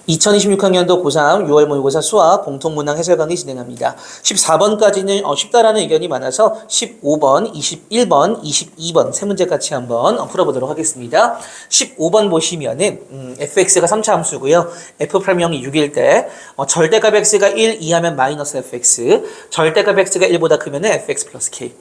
2026학년도 고3 6월 모의고사 수학 공통문항 해설 강의 진행합니다. 14번까지는 쉽다라는 의견이 많아서 15번, 21번, 22번 세 문제 같이 한번 풀어보도록 하겠습니다. 15번 보시면은 fx가 3차 함수고요. f'형이 6일 때 절대값 x가 1 이하면 마이너스 fx, 절대값 x가 1보다 크면은 fx 플러스 k.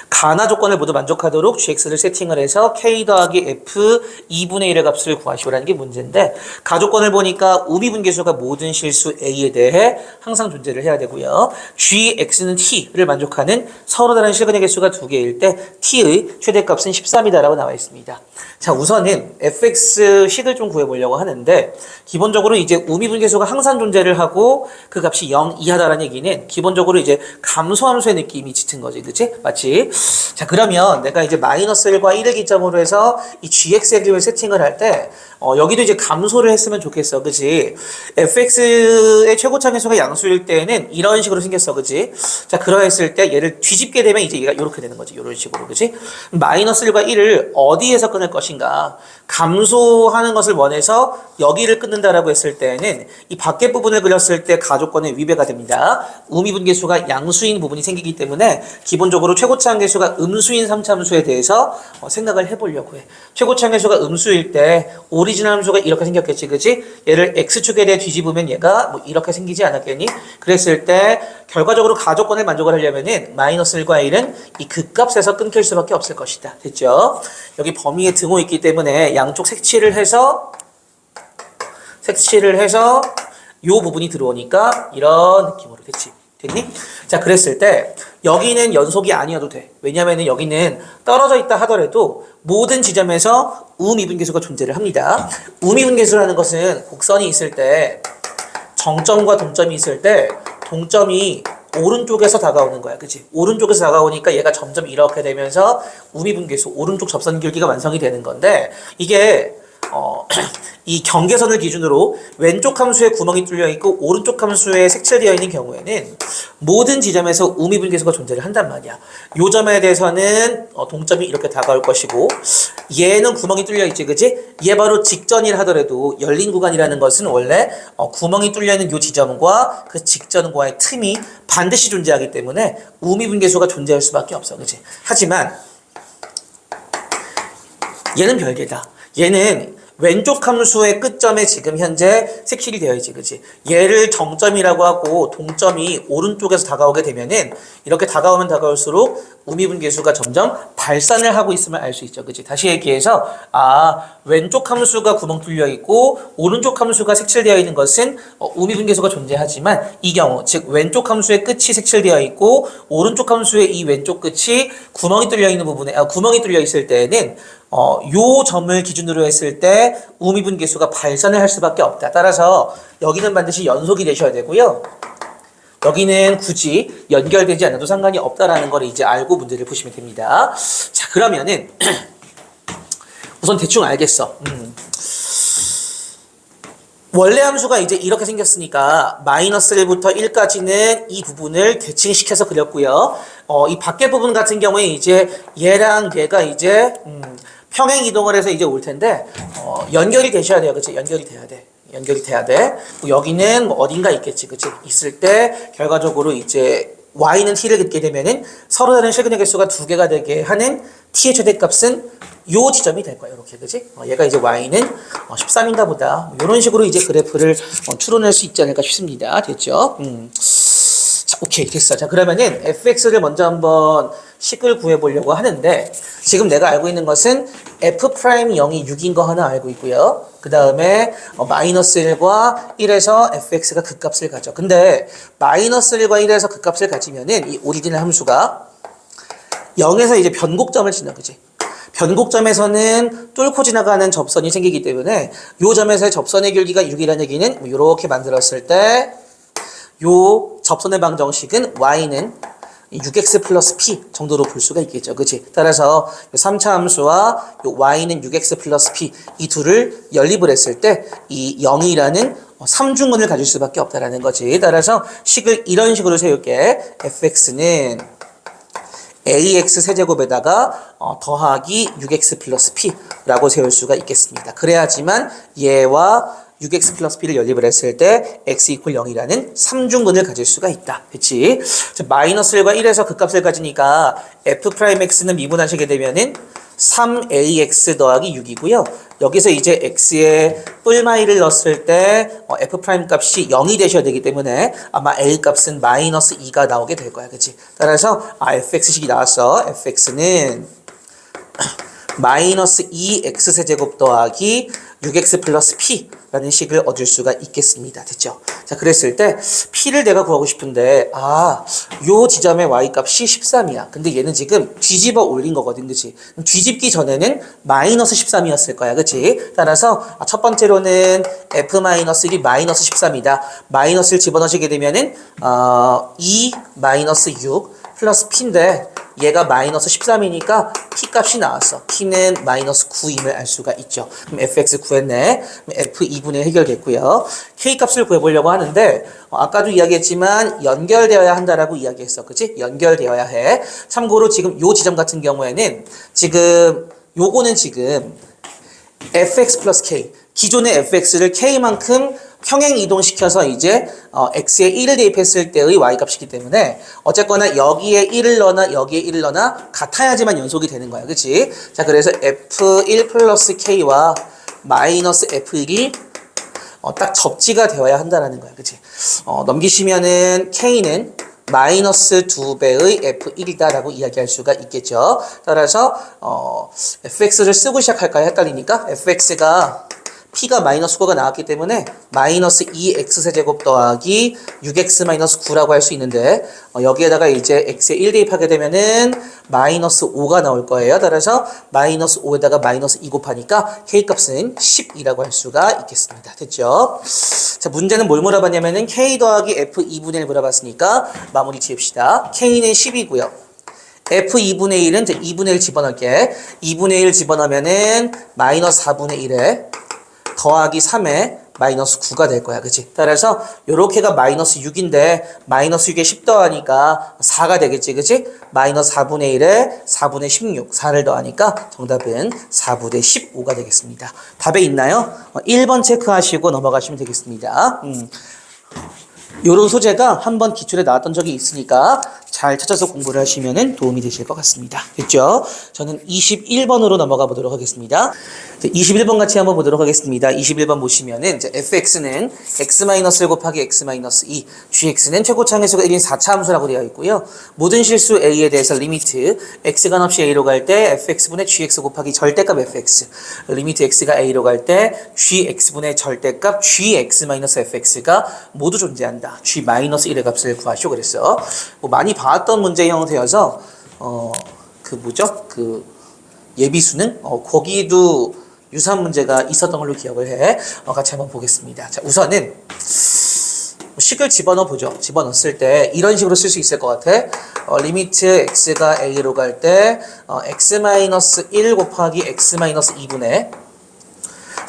가나 조건을 모두 만족하도록 gx를 세팅을 해서 k 더하기 f 2분의 1의 값을 구하시오라는 게 문제인데, 가조건을 보니까 우미분계수가 모든 실수 a에 대해 항상 존재를 해야 되고요. gx는 t를 만족하는 서로 다른 실근의 개수가 두 개일 때 t의 최대값은 13이다라고 나와 있습니다. 자, 우선은 fx 식을 좀 구해보려고 하는데, 기본적으로 이제 우미분계수가 항상 존재를 하고 그 값이 0 이하다라는 얘기는 기본적으로 이제 감소함수의 느낌이 짙은 거지, 그치? 맞지? 자, 그러면 내가 이제 마이너스 1과 1을 기점으로 해서 이 gx의 그림을 세팅을 할 때 여기도 이제 감소를 했으면 좋겠어, 그치? fx의 최고차 계수가 양수일 때는 이런 식으로 생겼어, 그치? 자, 그러했을 때 얘를 뒤집게 되면 이제 얘가 이렇게 되는 거지, 이런 식으로, 그치? 마이너스 1과 1을 어디에서 끊을 것인가? 감소하는 것을 원해서 여기를 끊는다라고 했을 때는 이 밖에 부분을 그렸을 때 가조건에 위배가 됩니다. 우미분계수가 양수인 부분이 생기기 때문에 기본적으로 최고차 계수가 음수인 3차 함수에 대해서 생각을 해보려고 해. 최고차 계수가 음수일 때 오리지널 함수가 이렇게 생겼겠지, 그치? 얘를 x축에 대해 뒤집으면 얘가 뭐 이렇게 생기지 않았겠니? 그랬을 때 결과적으로 가조건을 만족을 하려면은 마이너스 1과 1은 이 극값에서 끊길 수밖에 없을 것이다. 됐죠? 여기 범위에 등호 있기 때문에 양쪽 색칠을 해서 요 부분이 들어오니까 이런 느낌으로 됐지. 됐니? 자, 그랬을 때 여기는 연속이 아니어도 돼. 왜냐면은 여기는 떨어져 있다 하더라도 모든 지점에서 우미분계수가 존재를 합니다. 우미분계수라는 것은 곡선이 있을 때 정점과 동점이 있을 때 동점이 오른쪽에서 다가오는 거야, 그치? 오른쪽에서 다가오니까 얘가 점점 이렇게 되면서 우미분계수, 오른쪽 접선 길기가 완성이 되는 건데, 이게 이 경계선을 기준으로 왼쪽 함수에 구멍이 뚫려 있고 오른쪽 함수에 색칠되어 있는 경우에는 모든 지점에서 우미분계수가 존재를 한단 말이야. 요 점에 대해서는 동점이 이렇게 다가올 것이고, 얘는 구멍이 뚫려 있지, 그치? 얘 바로 직전이라 하더라도 열린 구간이라는 것은 원래 구멍이 뚫려 있는 요 지점과 그 직전과의 틈이 반드시 존재하기 때문에 우미분계수가 존재할 수밖에 없어, 그치? 하지만 얘는 별개다. 얘는 왼쪽 함수의 끝점에 지금 현재 색칠이 되어 있지, 그치? 얘를 정점이라고 하고 동점이 오른쪽에서 다가오게 되면은 이렇게 다가오면 다가올수록 우미분계수가 점점 발산을 하고 있음을 알 수 있죠, 그치? 다시 얘기해서 왼쪽 함수가 구멍 뚫려 있고 오른쪽 함수가 색칠되어 있는 것은 우미분계수가 존재하지만, 이 경우 즉 왼쪽 함수의 끝이 색칠되어 있고 오른쪽 함수의 이 왼쪽 끝이 구멍이 뚫려 있는 부분에 구멍이 뚫려 있을 때는 요 점을 기준으로 했을 때 우미분계수가 발산을 할 수밖에 없다. 따라서 여기는 반드시 연속이 되셔야 되고요. 여기는 굳이 연결되지 않아도 상관이 없다라는 걸 이제 알고 문제를 푸시면 됩니다. 자, 그러면은 우선 대충 알겠어. 원래 함수가 이제 이렇게 생겼으니까 마이너스 1부터 1까지는 이 부분을 대칭시켜서 그렸고요. 이 밖에 부분 같은 경우에 이제 얘랑 얘가 이제 평행 이동을 해서 이제 올 텐데 연결이 되셔야 돼요, 그치? 연결이 돼야 돼. 여기는 뭐 어딘가 있겠지, 그치? 있을 때 결과적으로 이제 y는 t를 긋게 되면은 서로 다른 실근의 개수가 두 개가 되게 하는 t의 최대값은 요 지점이 될 거야, 이렇게, 그치? 얘가 이제 y는 13인가 보다. 이런 식으로 이제 그래프를 추론할 수 있지 않을까 싶습니다. 됐죠? 자, 오케이, 됐어. 자, 그러면은 fx를 먼저 한번 식을 구해보려고 하는데, 지금 내가 알고 있는 것은 f'0이 6인 거 하나 알고 있고요. 그 다음에 마이너스 1과 1에서 fx가 극값을 가져. 근데 마이너스 1과 1에서 극값을 가지면은 이 오리지널 함수가 0에서 이제 변곡점을 지나, 그지? 변곡점에서는 뚫고 지나가는 접선이 생기기 때문에 요 점에서의 접선의 길기가 6이라는 얘기는 이렇게 만들었을 때 요 접선의 방정식은 y는 6x 플러스 p 정도로 볼 수가 있겠죠, 그치? 따라서 3차 함수와 요 y는 6x 플러스 p 이 둘을 연립을 했을 때 이 0이라는 3중근을 가질 수밖에 없다라는 거지. 따라서 식을 이런 식으로 세울게. fx는 ax 세제곱에다가 더하기 6x 플러스 p라고 세울 수가 있겠습니다. 그래야지만 얘와 6x 플러스 p를 연립을 했을 때 x 이퀄 0이라는 삼중근을 가질 수가 있다. 그치? 자, 마이너스 1과 1에서 극값을 가지니까 f'x는 미분하시게 되면은 3ax 더하기 6이고요. 여기서 이제 x에 뿔마이를 넣었을 때 f' 값이 0이 되셔야 되기 때문에 아마 a 값은 마이너스 2가 나오게 될 거야. 그치? 따라서 fx식이 나왔어. fx는 마이너스 2x 세제곱 더하기 6x 플러스 p라는 식을 얻을 수가 있겠습니다. 됐죠? 자, 그랬을 때 p를 내가 구하고 싶은데 요 지점의 y-값이 13이야. 근데 얘는 지금 뒤집어 올린 거거든. 그치? 뒤집기 전에는 마이너스 13이었을 거야. 그치? 따라서 첫 번째로는 f-1이 마이너스 13이다. 마이너스를 집어넣으시게 되면은 2 마이너스 6 플러스 p인데 얘가 마이너스 13이니까 p 값이 나왔어. p는 마이너스 9임을 알 수가 있죠. 그럼 fx 구했네. f 2분의 해결됐고요. k 값을 구해보려고 하는데 아까도 이야기했지만 연결되어야 한다라고 이야기했어. 그치? 연결되어야 해. 참고로 지금 요 지점 같은 경우에는 요거는 지금 fx 플러스 k, 기존의 fx를 k만큼 평행 이동시켜서 이제 x에 1을 대입했을 때의 y값이기 때문에 어쨌거나 여기에 1을 넣거나 여기에 1을 넣거나 같아야지만 연속이 되는 거야. 그치? 자, 그래서 f1 플러스 k와 마이너스 f1이 딱 접지가 되어야 한다라는 거야. 그치? 넘기시면은 k는 마이너스 2배의 f1이다라고 이야기할 수가 있겠죠. 따라서 fx를 쓰고 시작할까요? 헷갈리니까 fx가 p가 마이너스 9가 나왔기 때문에 마이너스 2x 세제곱 더하기 6x 마이너스 9라고 할 수 있는데 여기에다가 이제 x에 1 대입하게 되면은 마이너스 5가 나올 거예요. 따라서 마이너스 5에다가 마이너스 2 곱하니까 k값은 10이라고 할 수가 있겠습니다. 됐죠? 자, 문제는 뭘 물어봤냐면은 k 더하기 f 2분의 1 물어봤으니까 마무리 지읍시다. k는 10이고요. f 2분의 1은 이제 2분의 1 집어넣을게. 2분의 1 집어넣으면은 마이너스 4분의 1에 더하기 3에 마이너스 9가 될 거야. 그치? 따라서 요렇게가 마이너스 6인데 마이너스 6에 10 더하니까 4가 되겠지. 그치? 마이너스 4분의 1에 4분의 16, 4를 더하니까 정답은 4분의 15가 되겠습니다. 답에 있나요? 1번 체크하시고 넘어가시면 되겠습니다. 요런 소재가 한번 기출에 나왔던 적이 있으니까 잘 찾아서 공부를 하시면 도움이 되실 것 같습니다. 됐죠? 저는 21번으로 넘어가 보도록 하겠습니다. 21번 같이 한번 보도록 하겠습니다. 21번 보시면은 이제 fx는 x-1 곱하기 x-2, gx는 최고차 함수가 1인 4차 함수라고 되어 있고요. 모든 실수 a에 대해서 리미트 x가 없이 a로 갈 때 fx분의 gx 곱하기 절대값 fx, 리미트 x가 a로 갈 때 gx분의 절대값 gx-fx가 모두 존재한다. g-1의 값을 구하시오 그랬어. 뭐 많이 봤던 문제 형태여서 예비 수능 거기도 유사한 문제가 있었던 걸로 기억을 해. 같이 한번 보겠습니다. 자, 우선은 식을 집어넣어 보죠. 집어넣었을 때 이런 식으로 쓸 수 있을 것 같아. 리미트 x가 a로 갈 때 x-1 곱하기 x-2분의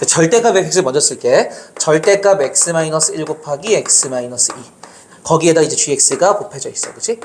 절대값 fx를 먼저 쓸게. 절대값 x-1 곱하기 x-2. 거기에다 이제 gx가 곱해져 있어. 그치?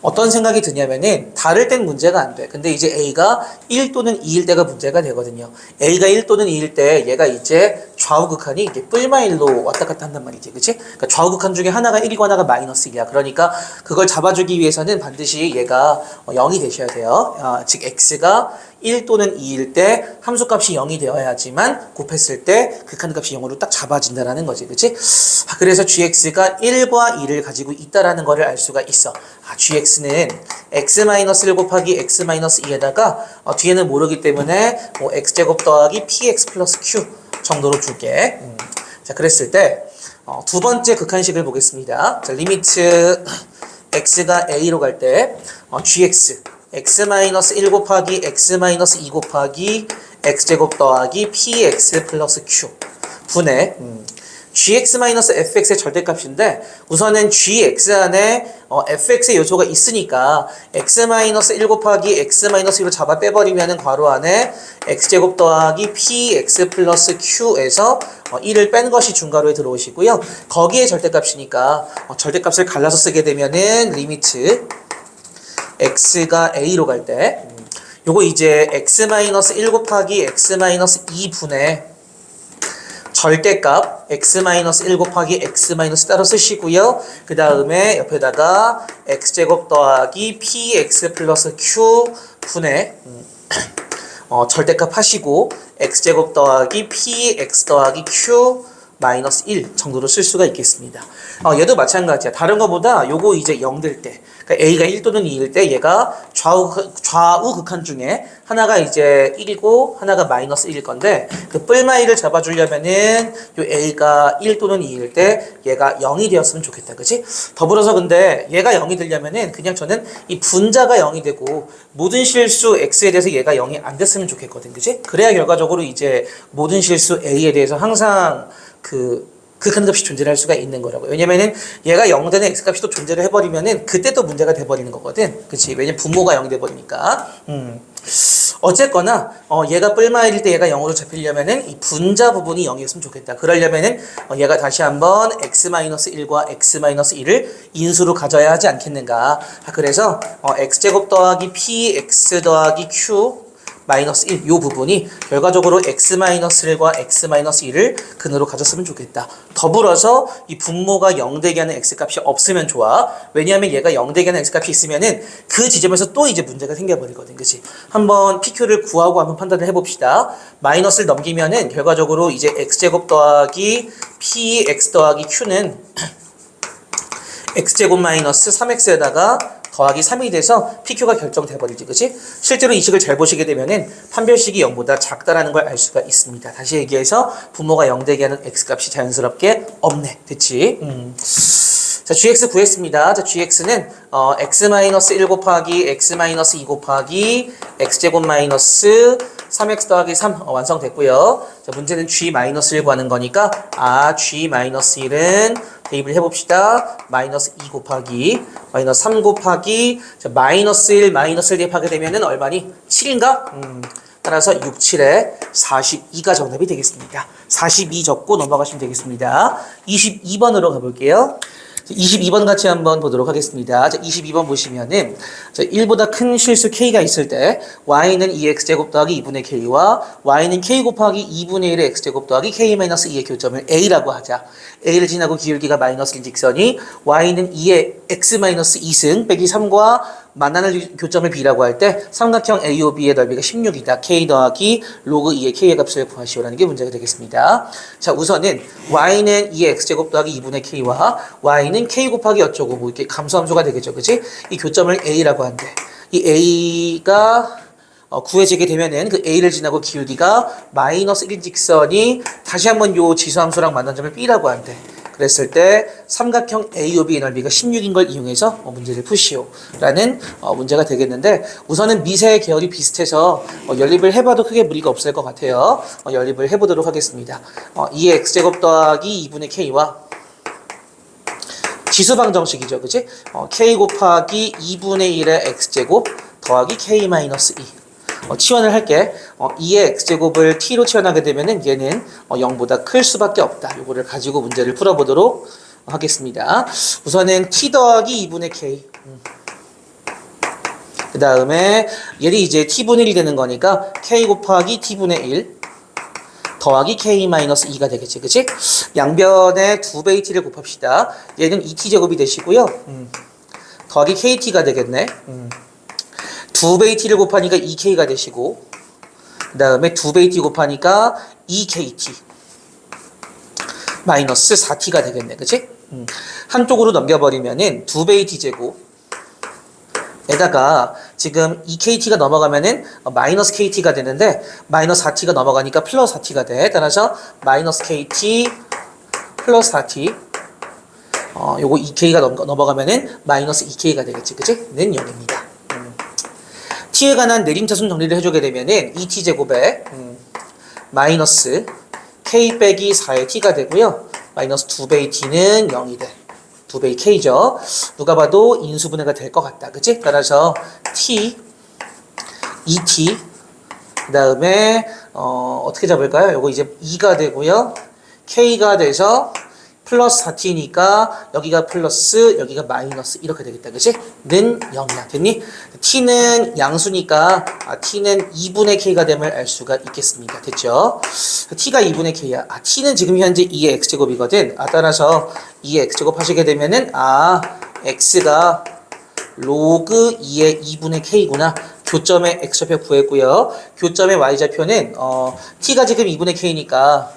어떤 생각이 드냐면은 다를 땐 문제가 안 돼. 근데 이제 a가 1 또는 2일 때가 문제가 되거든요. a가 1 또는 2일 때 얘가 이제 좌우 극한이 이게 뿔마일로 왔다 갔다 한단 말이지. 그치? 그러니까 좌우 극한 중에 하나가 1이고 하나가 마이너스 1이야. 그러니까 그걸 잡아주기 위해서는 반드시 얘가 0이 되셔야 돼요. 즉 x가 1 또는 2일 때 함수값이 0이 되어야지만 곱했을 때 극한값이 0으로 딱 잡아진다라는 거지. 그치? 그래서 gx가 1과 2를 가지고 있다라는 거를 알 수가 있어. gx는 x-1 곱하기 x-2에다가 뒤에는 모르기 때문에 뭐 x제곱 더하기 px 플러스 q 정도로 줄게. 자, 그랬을 때 두 번째 극한식을 보겠습니다. 자, 리미트 x가 a로 갈 때 gx x-1 곱하기 x-2 곱하기 x제곱 더하기 px 플러스 q 분의 gx-fx의 절대값인데 우선은 gx 안에 fx의 요소가 있으니까 x-1 곱하기 x-2로 잡아 빼버리면은 괄호 안에 x제곱 더하기 px 플러스 q에서 1을 뺀 것이 중괄호에 들어오시고요. 거기에 절대값이니까 절대값을 갈라서 쓰게 되면은 리미트 x가 a로 갈 때 요거 이제 x-1 곱하기 x-2분의 절대값 x-1 곱하기 x- 따로 쓰시고요. 그 다음에 옆에다가 x제곱 더하기 px 플러스 q 분의 절대값 하시고 x제곱 더하기 px 더하기 q 마이너스 1 정도로 쓸 수가 있겠습니다. 얘도 마찬가지야. 다른 거보다 요거 이제 0 될 때, 그러니까 a가 1 또는 2일 때 얘가 좌우 극한 중에 하나가 이제 1이고 하나가 마이너스 1일 건데 그 뿔마이를 잡아주려면은 요 a가 1 또는 2일 때 얘가 0이 되었으면 좋겠다. 그치? 더불어서 근데 얘가 0이 되려면은 그냥 저는 이 분자가 0이 되고 모든 실수 x에 대해서 얘가 0이 안 됐으면 좋겠거든. 그치? 그래야 결과적으로 이제 모든 실수 a에 대해서 항상 극한값이 존재를 할 수가 있는 거라고요. 왜냐면은 얘가 0 되는 x값이 또 존재를 해버리면은 그때 또 문제가 돼버리는 거거든. 그치? 왜냐면 분모가 0이 돼버리니까. 어쨌거나 얘가 뿔마일일 때 얘가 0으로 잡히려면은 이 분자 부분이 0이었으면 좋겠다. 그러려면은 얘가 다시 한번 x-1과 x-1을 인수로 가져야 하지 않겠는가. 그래서 x제곱 더하기 px 더하기 q 마이너스 1, 요 부분이 결과적으로 x-1과 x-1을 근으로 가졌으면 좋겠다. 더불어서 이 분모가 0 되게 하는 x값이 없으면 좋아. 왜냐하면 얘가 0 되게 하는 x값이 있으면은 그 지점에서 또 이제 문제가 생겨버리거든. 그치? 한번 pq를 구하고 한번 판단을 해봅시다. 마이너스를 넘기면은 결과적으로 이제 x제곱 더하기 px 더하기 q는 x제곱 마이너스 3x에다가 더하기 3이 돼서 PQ가 결정돼버리지, 그치? 실제로 이 식을 잘 보시게 되면은 판별식이 0보다 작다라는 걸 알 수가 있습니다. 다시 얘기해서 분모가 0 되게 하는 x값이 자연스럽게 없네. 됐지? 자, gx 구했습니다. 자, gx는 x-1 곱하기 x-2 곱하기 x제곱 마이너스 3x 더하기 3 완성됐고요. 자, 문제는 g-1 구하는 거니까 g-1은 대입을 해봅시다. 마이너스 2 곱하기 마이너스 3 곱하기 자, 마이너스 1 대입하게 되면은 얼마니? 7인가? 따라서 6, 7에 42가 정답이 되겠습니다. 42 적고 넘어가시면 되겠습니다. 22번으로 가볼게요. 22번 같이 한번 보도록 하겠습니다. 자, 22번 보시면은, 자, 1보다 큰 실수 k가 있을 때, y는 2x제곱 더하기 2분의 k와 y는 k 곱하기 2분의 1의 x제곱 더하기 k-2의 교점을 a라고 하자. a를 지나고 기울기가 마이너스인 직선이 y는 2의 x-2승 빼기 3과 만나는 교점을 b라고 할 때 삼각형 AOB의 넓이가 16이다. k 더하기 로그 2의 k의 값을 구하시오라는 게 문제가 되겠습니다. 자, 우선은 y는 2의 x제곱 더하기 2분의 k와 y는 k 곱하기 어쩌고 뭐 이렇게 감소함수가 되겠죠. 그치? 이 교점을 a라고 한대. 이 a가 구해지게 되면은 그 a를 지나고 기울기가 마이너스 1 직선이 다시 한번 요 지수함수랑 만난 점을 b라고 한대. 그랬을 때 삼각형 AOB의 넓이가 16인 걸 이용해서 문제를 푸시오 라는 문제가 되겠는데 우선은 미세 계열이 비슷해서 연립을 해봐도 크게 무리가 없을 것 같아요. 연립을 해보도록 하겠습니다. 2의 x제곱 더하기 2분의 k와 지수방정식이죠. 그치? k 곱하기 2분의 1의 x제곱 더하기 k-2 치환을 할게. 2의 x제곱을 t로 치환하게 되면은 얘는 0보다 클 수밖에 없다. 요거를 가지고 문제를 풀어보도록 하겠습니다. 우선은 t 더하기 2분의 k. 그 다음에 얘는 이제 t분의 1이 되는 거니까 k 곱하기 t분의 1 더하기 k-2가 되겠지. 그치? 양변에 2배의 t를 곱합시다. 얘는 2t제곱이 되시고요. 더하기 kt가 되겠네. 2배의 t를 곱하니까 2k가 되시고 그 다음에 2배의 t 곱하니까 2kt 마이너스 4t가 되겠네. 그치? 한쪽으로 넘겨버리면은 2배의 t제곱 에다가 지금 2kt가 넘어가면은 마이너스 kt가 되는데 마이너스 4t가 넘어가니까 플러스 4t가 돼. 따라서 마이너스 kt 플러스 4t 요거 2k가 넘어가면은 마이너스 2k가 되겠지. 그치? 는 0입니다. t에 관한 내림차순 정리를 해주게 되면은 2t제곱에 마이너스 k 빼기 4의 t가 되고요. 마이너스 2배의 t는 0이 돼. 2배의 k죠. 누가 봐도 인수분해가 될 것 같다. 그치? 따라서 t, 2t 그 다음에 어떻게 잡을까요? 요거 이제 2가 되고요. k가 돼서 플러스 4t니까 여기가 플러스 여기가 마이너스 이렇게 되겠다. 그치? 는 0이야. 됐니? t는 양수니까 t는 2분의 k가 됨을 알 수가 있겠습니다. 됐죠? t가 2분의 k야. t는 지금 현재 2의 x제곱이거든. 따라서 2의 x제곱 하시게 되면은 x가 로그 2의 2분의 k구나. 교점의 x좌표 구했고요. 교점의 y좌표는 t가 지금 2분의 k니까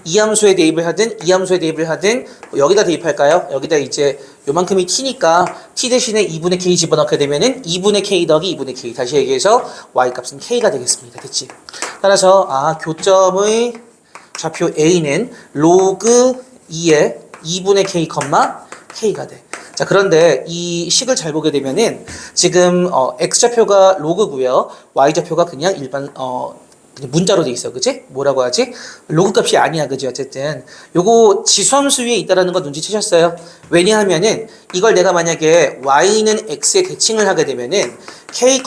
이 함수에 대입을 하든 이 함수에 대입을 하든 여기다 대입할까요? 여기다 이제 요만큼이 t니까 t 대신에 2분의 k 집어넣게 되면은 2분의 k 더하기 2분의 k. 다시 얘기해서 y 값은 k가 되겠습니다. 됐지? 따라서 교점의 좌표 a는 로그 2의 2분의 k, k가 돼. 자, 그런데 이 식을 잘 보게 되면은 지금 x좌표가 로그고요. y좌표가 그냥 일반 그냥 문자로 돼 있어. 그치? 뭐라고 하지? 로그 값이 아니야. 그지? 어쨌든 요거 지수함수 위에 있다라는 거 눈치채셨어요? 왜냐하면은 이걸 내가 만약에 y는 x에 대칭을 하게 되면은 k,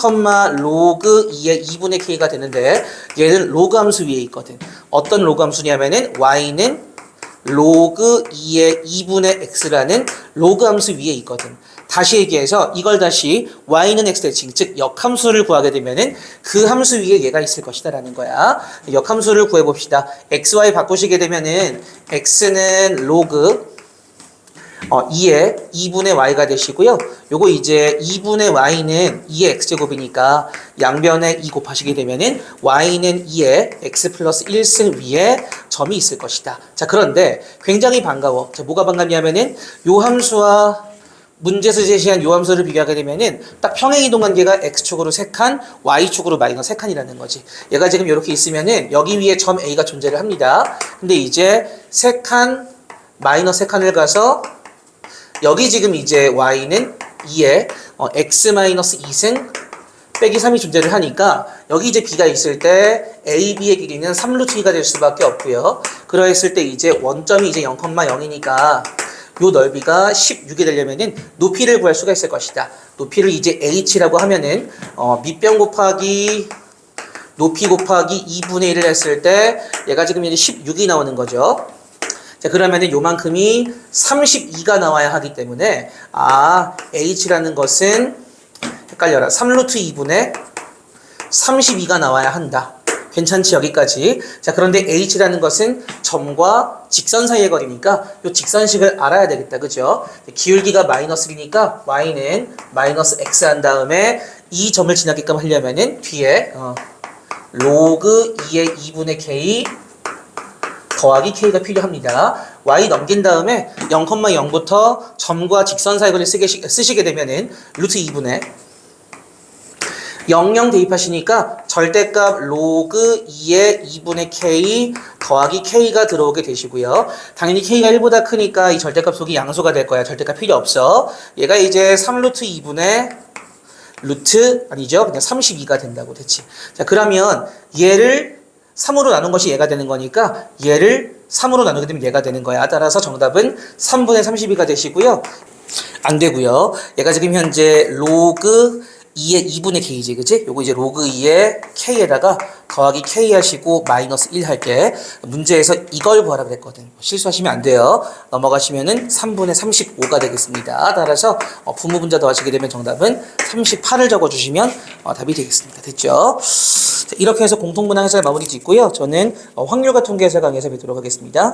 로그 2의 2분의 k가 되는데 얘는 로그 함수 위에 있거든. 어떤 로그 함수냐면은 y는 로그 2의 2분의 x라는 로그 함수 위에 있거든. 다시 얘기해서 이걸 다시 y는 x 대칭, 즉 역함수를 구하게 되면은 그 함수 위에 얘가 있을 것이다 라는 거야. 역함수를 구해봅시다. xy 바꾸시게 되면은 x는 로그 2의 2분의 y가 되시고요. 요거 이제 2분의 y는 2의 x제곱이니까 양변에 2 곱하시게 되면은 y는 2의 x 플러스 1승 위에 점이 있을 것이다. 자, 그런데 굉장히 반가워. 자, 뭐가 반갑냐면은 요 함수와 문제에서 제시한 요 함수를 비교하게 되면은 딱 평행이동 관계가 x축으로 3칸, y축으로 마이너스 3칸이라는 거지. 얘가 지금 이렇게 있으면은 여기 위에 점 a가 존재를 합니다. 근데 이제 3칸, 마이너스 3칸을 가서 여기 지금 이제 y는 2에 x-2승 빼기 3이 존재를 하니까 여기 이제 b가 있을 때 a, b의 길이는 3루트 2가 될 수밖에 없고요. 그러했을 때 이제 원점이 이제 0,0이니까 요 넓이가 16이 되려면은 높이를 구할 수가 있을 것이다. 높이를 이제 h라고 하면은 밑변 곱하기 높이 곱하기 2분의 1을 했을 때 얘가 지금 이제 16이 나오는 거죠. 자, 그러면은 요만큼이 32가 나와야 하기 때문에 h라는 것은 헷갈려라. 3루트 2분의 32가 나와야 한다. 괜찮지 여기까지. 자, 그런데 h라는 것은 점과 직선 사이의 거리니까 요 직선식을 알아야 되겠다. 그죠? 기울기가 마이너스 1이니까 y는 마이너스 x 한 다음에 이 점을 지나게끔 하려면은 뒤에 로그 2의 2분의 k 더하기 k가 필요합니다. y 넘긴 다음에 0,0부터 점과 직선 사이의 거리를 쓰시게 되면은 루트 2분의 00 대입하시니까 절대값 로그 2의 2분의 k 더하기 k가 들어오게 되시고요. 당연히 k가 1보다 크니까 이 절대값 속이 양수가 될 거야. 절대값 필요 없어. 얘가 이제 3루트 2분의 루트 아니죠. 그냥 32가 된다고 됐지. 자, 그러면 얘를 3으로 나눈 것이 얘가 되는 거니까 얘를 3으로 나누게 되면 얘가 되는 거야. 따라서 정답은 3분의 32가 되시고요. 안 되고요. 얘가 지금 현재 로그 2의 2분의 k지, 그치? 요거 이제 로그 2의 k에다가 더하기 k 하시고 마이너스 1 할 때 문제에서 이걸 구하라 그랬거든. 실수하시면 안 돼요. 넘어가시면은 3분의 35가 되겠습니다. 따라서 분모분자 더하시게 되면 정답은 38을 적어주시면 답이 되겠습니다. 됐죠? 자, 이렇게 해서 공통분항 해설 마무리 짓고요. 저는 확률과 통계 해설 강의에서 뵙도록 하겠습니다.